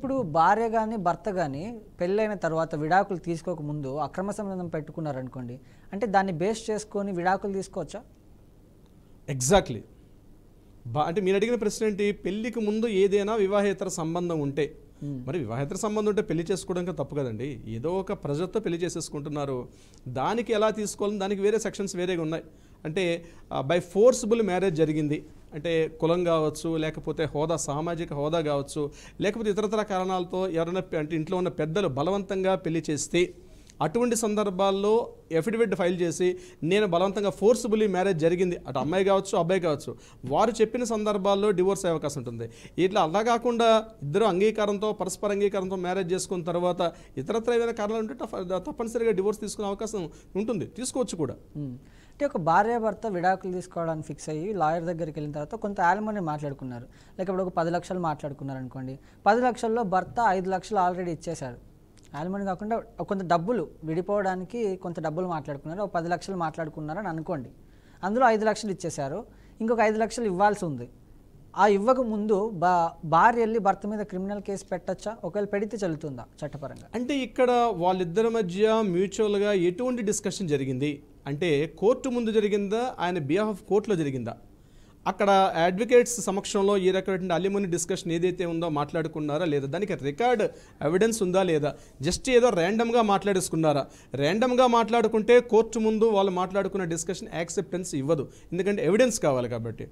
ఇప్పుడు భార్య కానీ భర్త కానీ పెళ్ళైన తర్వాత విడాకులు తీసుకోకముందు అక్రమ సంబంధం పెట్టుకున్నారనుకోండి, అంటే దాన్ని బేస్ చేసుకొని విడాకులు తీసుకోవచ్చా? ఎగ్జాక్ట్లీ. అంటే మీరు అడిగిన ప్రశ్న ఏంటి, పెళ్లికి ముందు ఏదైనా వివాహేతర సంబంధం ఉంటే, మరి వివాహేతర సంబంధం ఉంటే పెళ్లి చేసుకోవడానికి తప్పు కదండి. ఏదో ఒక ప్రజతో పెళ్లి చేసేసుకుంటున్నారు, దానికి ఎలా తీసుకోవాలని దానికి వేరే సెక్షన్స్ వేరేగా ఉన్నాయి. అంటే బై ఫోర్స్బుల్ మ్యారేజ్ జరిగింది అంటే కులం కావచ్చు, లేకపోతే హోదా, సామాజిక హోదా కావచ్చు, లేకపోతే ఇతరతర కారణాలతో ఎవరైనా అంటే ఇంట్లో ఉన్న పెద్దలు బలవంతంగా పెళ్లి చేస్తే అటువంటి సందర్భాల్లో ఎఫిడవిట్ ఫైల్ చేసి నేను బలవంతంగా ఫోర్స్బుల్లీ మ్యారేజ్ జరిగింది, అటు అమ్మాయి కావచ్చు అబ్బాయి కావచ్చు, వారు చెప్పిన సందర్భాల్లో డివోర్స్ అయ్యే అవకాశం ఉంటుంది. ఇట్లా అలా కాకుండా ఇద్దరు అంగీకారంతో పరస్పర అంగీకారంతో మ్యారేజ్ చేసుకున్న తర్వాత ఇతరత్ర ఏదైనా కారణాలు ఉంటే తప్పనిసరిగా డివోర్స్ తీసుకునే అవకాశం ఉంటుంది, తీసుకోవచ్చు కూడా. అంటే ఒక భార్య భర్త విడాకులు తీసుకోవడానికి ఫిక్స్ అయ్యి లాయర్ దగ్గరికి వెళ్ళిన తర్వాత కొంత యాలిమనీ మాట్లాడుకున్నారు, లేకపోతే ఒక 10 లక్షలు మాట్లాడుకున్నారు అనుకోండి. 10 లక్షల్లో భర్త 5 లక్షలు ఆల్రెడీ ఇచ్చేశారు. యాలిమనీ కాకుండా కొంత డబ్బులు విడిపోవడానికి కొంత డబ్బులు మాట్లాడుకున్నారు, ఒక 10 లక్షలు మాట్లాడుకున్నారని అనుకోండి. అందులో 5 లక్షలు ఇచ్చేశారు, ఇంకొక 5 లక్షలు ఇవ్వాల్సి ఉంది. ఆ ఇవ్వక ముందు భార్య వెళ్ళి భర్త మీద క్రిమినల్ కేసు పెట్టచ్చా? ఒకవేళ పెడితే చెల్లుతుందా చట్టపరంగా? అంటే ఇక్కడ వాళ్ళిద్దరి మధ్య మ్యూచువల్గా ఎటువంటి డిస్కషన్ జరిగింది అంటే కోర్టు ముందు జరిగిందా, ఆయన బిహాఫ్ ఆఫ్ కోర్టులో జరిగిందా, అక్కడ అడ్వకేట్స్ సమక్షంలో ఈ రకమైన అలిమనీ డిస్కషన్ ఏదైతే ఉందో మాట్లాడుకున్నారా లేదా, దానికి రికార్డ్ ఎవిడెన్స్ ఉందా లేదా, జస్ట్ ఏదో ర్యాండమ్గా మాట్లాడేసుకున్నారా? ర్యాండమ్గా మాట్లాడుకుంటే కోర్టు ముందు వాళ్ళు మాట్లాడుకున్న డిస్కషన్ యాక్సెప్టెన్స్ ఇవ్వదు, ఎందుకంటే ఎవిడెన్స్ కావాలి కాబట్టి.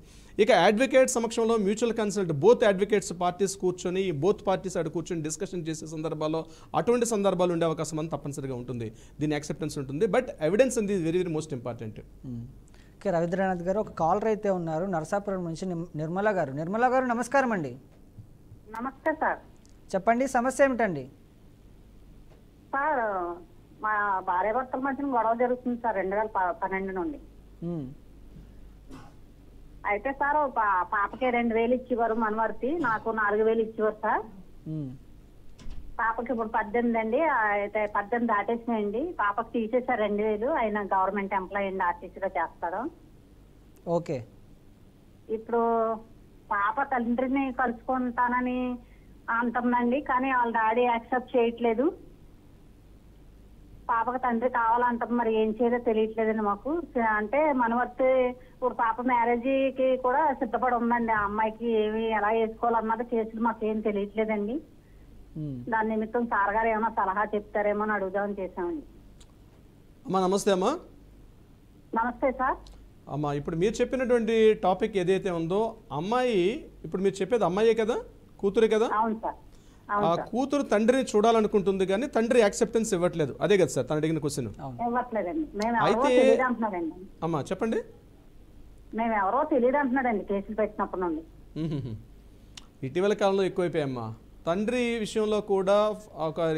ఇక అడ్వకేట్ సమక్షంలో mutual consult both advocates parties కూర్చొని బోత్ పార్టీస్ అటు కూర్చొని డిస్కషన్ చేసే సందర్భాల్లో అటువంటి సందర్భాలు ఉండే అవకాశం అని తప్పనిసరిగా ఉంటుంది, దీని యాక్సెప్టెన్స్ ఉంటుంది. బట్ ఎవిడెన్స్ అనేది very very most important. Okay, Ravindranath గారు ఒక కాలర్ అయితే ఉన్నారు నరసాపురం నుంచి, నిర్మల గారు. నిర్మల గారు నమస్కారం అండి. నమస్తే సార్. చెప్పండి, సమస్య ఏమిటండి? సార్ మా భార్య భర్తల మధ్యన గొడవ జరుగుతుంది సార్ 2012 నుండి. అయితే సార్ పాపకి 2000 ఇచ్చేవారు మనవర్తి, నాకు 4000 ఇచ్చేవారు సార్. పాపకి ఇప్పుడు 18 అండి, అయితే 18 దాటేసినాయండి. పాపకి తీసేసారు 2000, ఆయన గవర్నమెంట్ ఎంప్లాయీ అండి, ఆర్టీసీలో చేస్తాడు. ఓకే, ఇప్పుడు పాప తండ్రిని కలుసుకుంటానని అంటుందండి, కానీ వాళ్ళ డాడీ యాక్సెప్ట్ చేయట్లేదు. పాపకు తండ్రి కావాలంటాం, మరి ఏం చేయాలో తెలియట్లేదండి మాకు. అంటే మనవర్తి ఇప్పుడు పాప మ్యారేజ్కి కూడా సిద్ధపడి ఉందండి, ఆ అమ్మాయికి ఏమి ఎలా వేసుకోవాలన్నది కేసులు మాకేం తెలియట్లేదండి. దాని నిమిత్తం సార్ గారు ఏమైనా సలహా చెప్తారేమో అని అడుగుదామని చేసామండి. అమ్మా నమస్తే. అమ్మా నమస్తే సార్. అమ్మా ఇప్పుడు మీరు చెప్పినటువంటి టాపిక్ ఏదైతే ఉందో, అమ్మాయి ఇప్పుడు మీరు చెప్పేది అమ్మాయే కదా, కూతురే కదా? అవును సార్. ఆ కూతురు తండ్రిని చూడాలనుకుంటుంది కానీ తండ్రి యాక్సెప్టెన్స్ ఇవ్వట్లేదు, అదే కదా సార్ తను అడిగిన క్వశ్చన్? ఇవ్వట్లేదండి. మేము ఎవరో అయితే తెలియదు అంటున్నాడండి. అమ్మా చెప్పండి. మేము ఎవరో తెలియదు అంటున్నాడండి కేసులు పెట్టినప్పటి నుండి. ఇటీవల కాలంలో ఎక్కువైపోయామ్మా. తండ్రి విషయంలో కూడా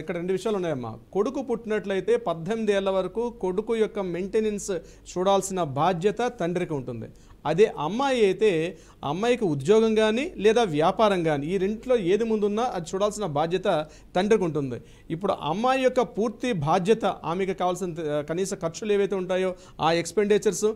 ఇక్కడ 2 విషయాలు ఉన్నాయమ్మా. కొడుకు పుట్టినట్లయితే 18 ఏళ్ల వరకు కొడుకు యొక్క మెయింటెనెన్స్ చూడాల్సిన బాధ్యత తండ్రికి ఉంటుంది. అదే అమ్మాయి అయితే అమ్మాయికి ఉద్యోగం కానీ లేదా వ్యాపారం కానీ ఈ రెంట్లో ఏది ముందున్నా అది చూడాల్సిన బాధ్యత తండ్రికి ఉంటుంది. ఇప్పుడు అమ్మాయి యొక్క పూర్తి బాధ్యత, ఆమెకు కావాల్సిన కనీస ఖర్చులు ఏవైతే ఉంటాయో ఆ ఎక్స్పెండిచర్స్,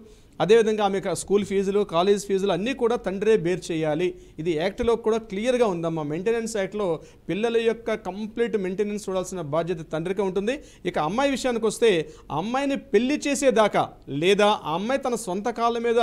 అదేవిధంగా ఆమె స్కూల్ ఫీజులు, కాలేజ్ ఫీజులు అన్నీ కూడా తండ్రే బేర్ చేయాలి. ఇది యాక్ట్లో కూడా క్లియర్గా ఉందమ్మా. మెయింటెనెన్స్ యాక్ట్లో పిల్లల యొక్క కంప్లీట్ మెయింటెనెన్స్ చూడాల్సిన బాధ్యత తండ్రికే ఉంటుంది. ఇక అమ్మాయి విషయానికి వస్తే అమ్మాయిని పెళ్లి చేసేదాకా లేదా ఆ అమ్మాయి తన సొంత కాళ్ళ మీద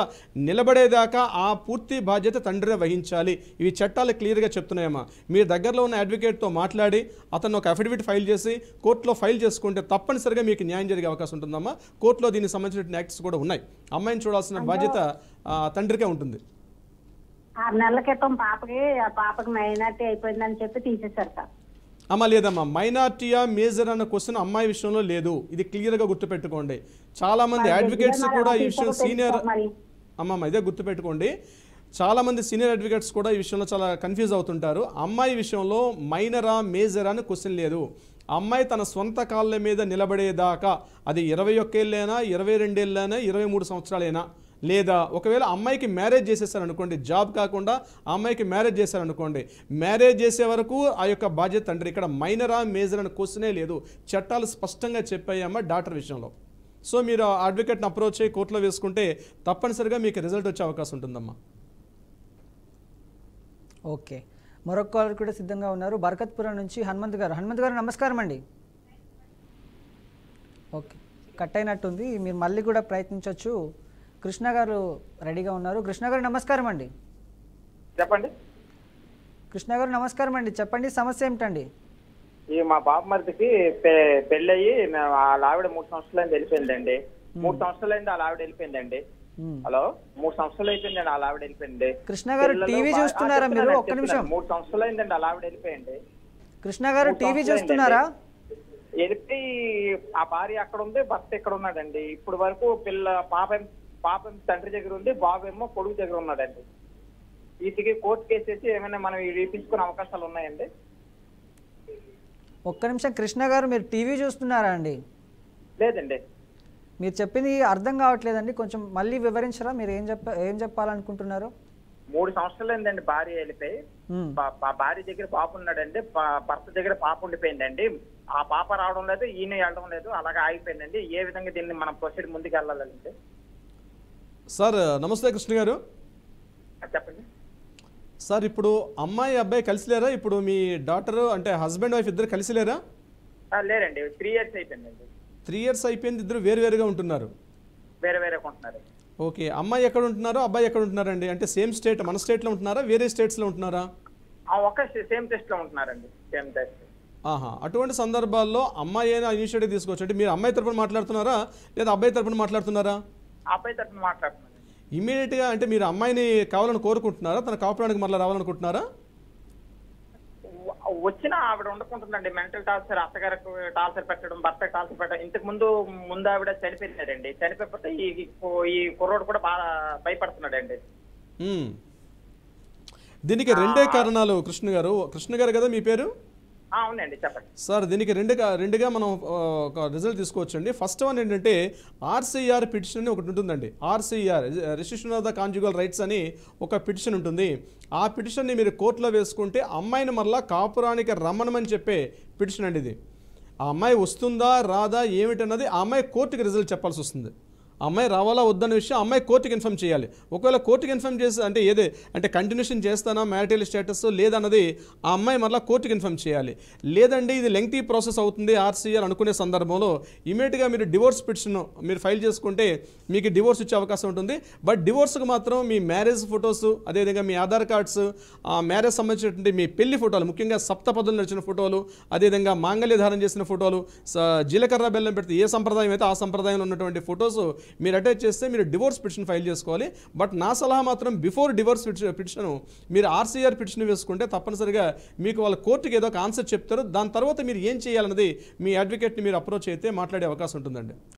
నిలబడేదాకా ఆ పూర్తి బాధ్యత తండ్రే వహించాలి. ఇవి చట్టాలు క్లియర్గా చెప్తున్నాయమ్మా. మీరు దగ్గరలో ఉన్న అడ్వకేట్తో మాట్లాడి అతను ఒక అఫిడవిట్ ఫైల్ చేసి కోర్టులో ఫైల్ చేసుకుంటే తప్పనిసరిగా మీకు న్యాయం జరిగే అవకాశం ఉంటుందమ్మా. కోర్టులో దీనికి సంబంధించిన యాక్ట్స్ కూడా ఉన్నాయి. అమ్మాయిని చూడాల్సిన బాధ్యత తండ్రికే ఉంటుంది. 6 నెలల క్రితం పాపకి మైనార్టీ అయిపోయిందని చెప్పి తీసేశారు సార్. అమ్మా లేదమ్మా, మైనార్టీయా మేజర్ అన్న క్వశ్చన్ అమ్మాయి విషయంలో లేదు, ఇది క్లియర్గా గుర్తుపెట్టుకోండి. చాలా మంది అడ్వకేట్స్ కూడా ఈ విషయం సీనియర్ అమ్మమ్మ ఇదే గుర్తుపెట్టుకోండి. చాలామంది సీనియర్ అడ్వకేట్స్ కూడా ఈ విషయంలో చాలా కన్ఫ్యూజ్ అవుతుంటారు. అమ్మాయి విషయంలో మైనరా మేజరా అని క్వశ్చన్ లేదు. అమ్మాయి తన సొంత కాళ్ళ మీద నిలబడేదాకా, అది 21 ఏళ్ళైనా 22 ఏళ్ళైనా 23 సంవత్సరాలైనా, లేదా ఒకవేళ అమ్మాయికి మ్యారేజ్ చేసేసారనుకోండి, జాబ్ కాకుండా ఆ అమ్మాయికి మ్యారేజ్ చేశారనుకోండి, మ్యారేజ్ చేసే వరకు ఆ యొక్క బాధ్యత తండ్రి. ఇక్కడ మైనరా మేజర్ అని క్వశ్చనే లేదు, చట్టాలు స్పష్టంగా చెప్పాయమ్మా డాటర్ విషయంలో. సో మీరు ఆ అడ్వకేట్ని అప్రోచ్ అయ్యి కోర్టులో వేసుకుంటే తప్పనిసరిగా మీకు రిజల్ట్ వచ్చే అవకాశం ఉంటుందమ్మా. ఓకే, మరొక కాలర్ కూడా సిద్ధంగా ఉన్నారు. బర్కత్పురం నుంచి హనుమంత్ గారు. హనుమంత్ గారు నమస్కారం అండి. ఓకే, కట్ అయినట్టుంది, మీరు మళ్ళీ కూడా ప్రయత్నించవచ్చు. కృష్ణ గారు రెడీగా ఉన్నారు. కృష్ణ గారు నమస్కారం అండి. చెప్పండి. కృష్ణ గారు నమస్కారం అండి, చెప్పండి సమస్య ఏమిటండి? ఈ మా బాబు మరిదికి పెళ్ళయి వాళ్ళ ఆవిడ 3 సంవత్సరాలు వెళ్ళిపోయిందండి. 3 సంవత్సరాలు అయింది వాళ్ళ ఆవిడ వెళ్ళిపోయిందండి. హలో, 3 సంవత్సరాలు అయిపోయిందండి వాళ్ళ ఆవిడ వెళ్ళిపోయింది. కృష్ణ గారు టీవీ చూస్తున్నారా మీరు? ఒక్క నిమిషం. 3 సంవత్సరాలు అయిందండి వాళ్ళ ఆవిడ వెళ్ళిపోయింది. కృష్ణ గారు టీవీ చూస్తున్నారా? వెళ్ళిపోయి ఆ భార్య అక్కడ ఉంది, భర్త ఇక్కడ ఉన్నాడండి. ఇప్పుడు వరకు పాపం తండ్రి దగ్గర ఉంది, బాబు ఏమో కొడుకు దగ్గర ఉన్నాడండి. వీటికి కోర్టు కేసు వేసి ఏమైనా మనం ఇప్పించుకునే అవకాశాలు ఉన్నాయండి? ఒక్క నిమిషం. కృష్ణ గారు మీరు టీవీ చూస్తున్నారా అండి? లేదండి. మీరు చెప్పింది అర్థం కావట్లేదండి, కొంచెం మళ్ళీ వివరించరా? మీరు ఏం చెప్పాలనుకుంటున్నారు? 3 సంవత్సరాలు అయిందండి భార్య వెళ్ళిపోయి. భార్య దగ్గర పాప ఉన్నాడండి, భర్త దగ్గర పాప ఉండిపోయిందండి. ఆ పాప రావడం లేదు, ఈయన వెళ్ళడం లేదు, అలాగే ఆగిపోయిందండి. ఏ విధంగా దీన్ని మనం ప్రొసీడ్ ముందుకు వెళ్ళాలంటే? సార్ నమస్తే కృష్ణ గారు. చెప్పండి సార్. ఇప్పుడు అమ్మాయి అబ్బాయి కలిసిలేరా? ఇప్పుడు మీ డాటర్ అంటే హస్బెండ్ వైఫ్ ఇద్దరు కలిసిలేరా? లేరండి, 3 years అయిపోయిందండి. 3 years అయిపోయింది, ఇద్దరు వేరువేరుగా ఉంటున్నారు. వేరే కొంటున్నారు. ఓకే, అమ్మాయి ఎక్కడ ఉంటున్నారో అబ్బాయి ఎక్కడ ఉంటున్నారండి? అంటే సేమ్ స్టేట్, మన స్టేట్లో ఉంటున్నారా, వేరే స్టేట్స్లో ఉంటున్నారా? ఒక సేమ్ టెస్ట్ లో ఉంటున్నారండి, సేమ్ టెస్ట్. అటువంటి సందర్భాల్లో అమ్మాయి అయినా ఇనిషియేటివ్ తీసుకోవచ్చు. అంటే మీరు అమ్మాయి తరపున మాట్లాడుతున్నారా లేదా అబ్బాయి తరపున మాట్లాడుతున్నారా? అబ్బాయి తరపున మాట్లాడుతున్నాను. ఇమీడియట్గా అంటే మీరు అమ్మాయిని కావాలని కోరుకుంటున్నారా, తన కాపురానికి మళ్ళీ రావాలనుకుంటున్నారా? వచ్చిన ఆవిడ ఉండకుంటుందండి, మెంటల్ టార్చర్, అత్తగారికి టార్చర్ పెట్టడం, భర్త టార్చర్ పెట్టడం. ఇంతకు ముందు ఆవిడ చనిపోయిందండి. చనిపోతే ఈ కుర్రోడు కూడా బాగా భయపడుతున్నాడండి. దీనికి రెండే కారణాలు కృష్ణ గారు కదా మీ పేరు? అవునండి, చెప్పండి సార్. దీనికి రెండుగా మనం ఒక రిజల్ట్ తీసుకోవచ్చండి. ఫస్ట్ వన్ ఏంటంటే ఆర్సీఆర్ పిటిషన్ అని ఒకటి ఉంటుందండి. RCR, restriction of the conjugal rights అని ఒక పిటిషన్ ఉంటుంది. ఆ పిటిషన్ని మీరు కోర్టులో వేసుకుంటే అమ్మాయిని మళ్ళా కాపురానికి రమ్మనమని చెప్పే పిటిషన్ అండి ఇది. ఆ అమ్మాయి వస్తుందా రాదా ఏమిటన్నది ఆ అమ్మాయి కోర్టుకి రిజల్ట్ చెప్పాల్సి వస్తుంది. అమ్మాయి రావాలా వద్దన్న విషయం అమ్మాయి కోర్టుకి ఇన్ఫామ్ చేయాలి. ఒకవేళ కోర్టుకి ఇన్ఫామ్ చేసి అంటే కంటిన్యూషన్ చేస్తానా మ్యారిటల్ స్టేటస్ లేదన్నది ఆ అమ్మాయి మళ్ళీ కోర్టుకి ఇన్ఫామ్ చేయాలి. లేదండి ఇది లెంగ్తీ ప్రాసెస్ అవుతుంది ఆర్సీఆర్ అనుకునే సందర్భంలో ఇమీడియట్గా మీరు డివోర్స్ పిటిషన్ మీరు ఫైల్ చేసుకుంటే మీకు డివోర్స్ ఇచ్చే అవకాశం ఉంటుంది. బట్ డివోర్స్కి మాత్రం మీ మ్యారేజ్ ఫొటోస్, అదేవిధంగా మీ ఆధార్ కార్డ్స్, మ్యారేజ్ సంబంధించినటువంటి మీ పెళ్లి ఫోటోలు, ముఖ్యంగా సప్తపదులు నడిచిన ఫోటోలు, అదేవిధంగా మాంగళ్య ధారణ చేసిన ఫోటోలు, జీలకర్ర బెల్లం పెడితే ఏ సంప్రదాయం అయితే ఆ సంప్రదాయంలో ఉన్నటువంటి ఫోటోస్ మీరు అటాచ్ చేస్తే మీరు డివోర్స్ పిటిషన్ ఫైల్ చేసుకోవాలి. బట్ నా సలహా మాత్రం బిఫోర్ డివోర్స్ పిటిషన్ మీరు ఆర్సీఆర్ పిటిషన్ వేసుకుంటే తప్పనిసరిగా మీకు వాళ్ళ కోర్టుకి ఏదో ఒక ఆన్సర్ చెప్తారు. దాని తర్వాత మీరు ఏం చేయాలన్నది మీ అడ్వకేట్ని మీరు అప్రోచ్ అయితే మాట్లాడే అవకాశం ఉంటుందండి.